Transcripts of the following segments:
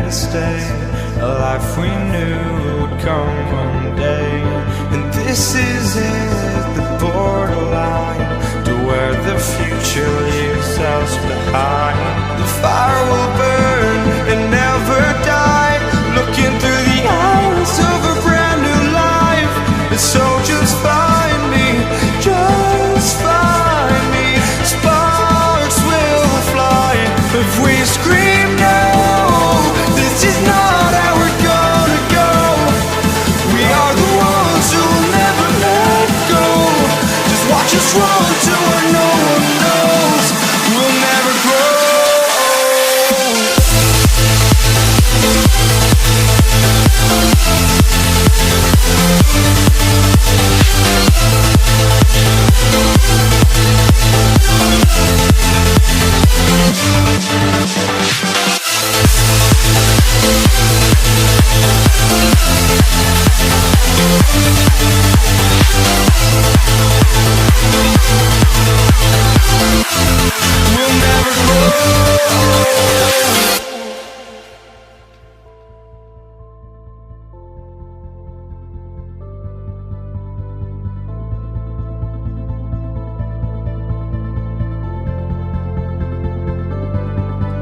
to stay, a life we knew would come one day. And this is it, the borderline to where the future leaves us behind. The fire will burn and never die, looking through the eyes of a brand new life. And so just find me, just find me. Sparks will fly if we scream no. This is not how we're gonna go. We are the ones who will never let go. Just watch us run to where no one knows. We'll never grow. We'll never grow.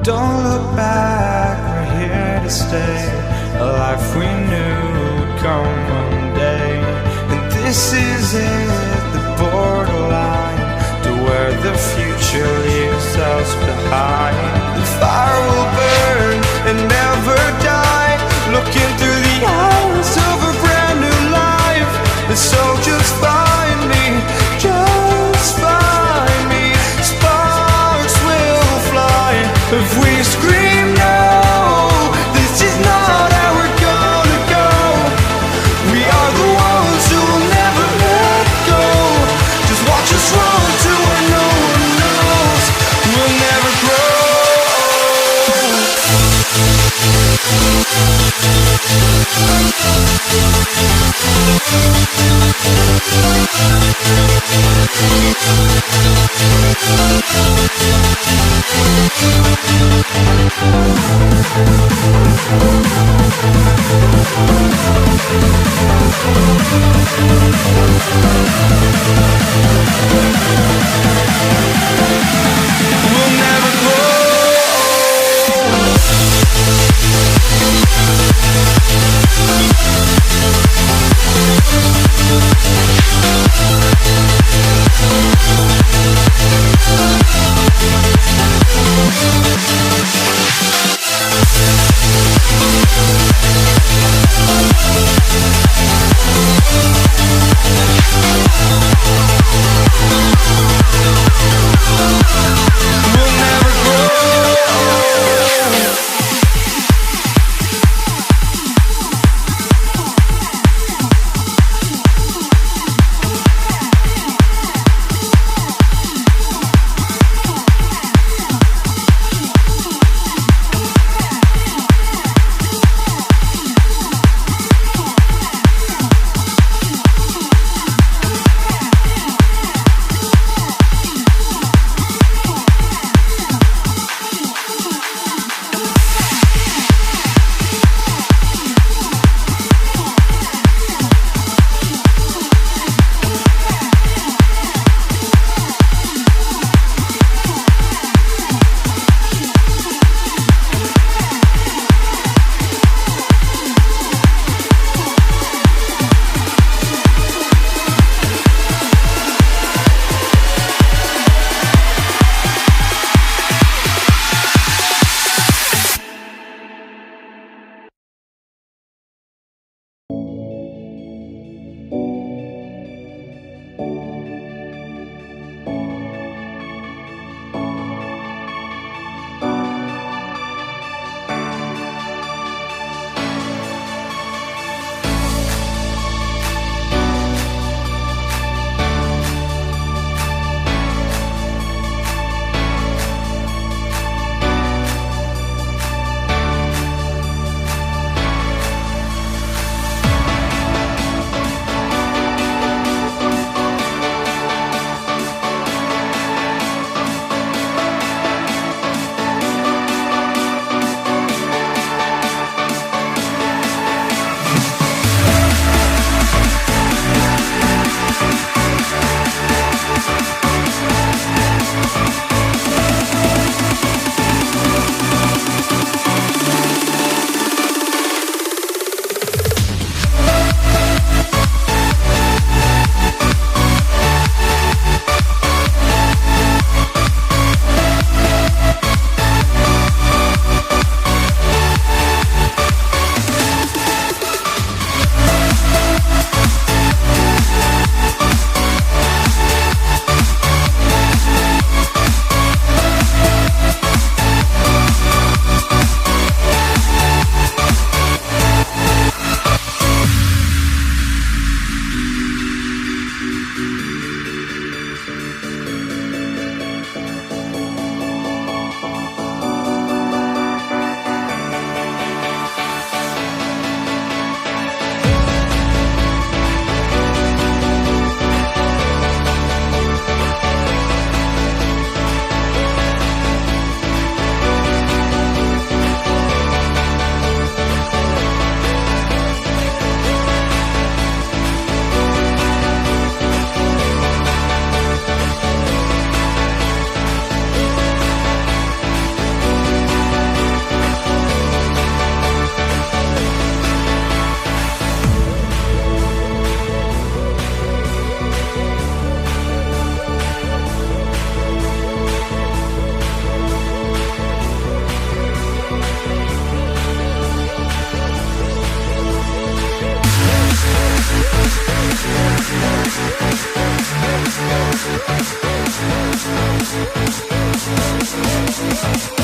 Don't look back, we're here to stay, a life we knew would come one day. And this is it, the borderline to where the future leaves us behind. The fire will burn and never die, looking through the eyes of a brand new life. And so just find me, just find me. Sparks will fly if we scream no. This is not how we're gonna go. We are the ones who will never let go. Just watch us run to where no one knows. We'll never grow. We'll never grow. We'll be right back.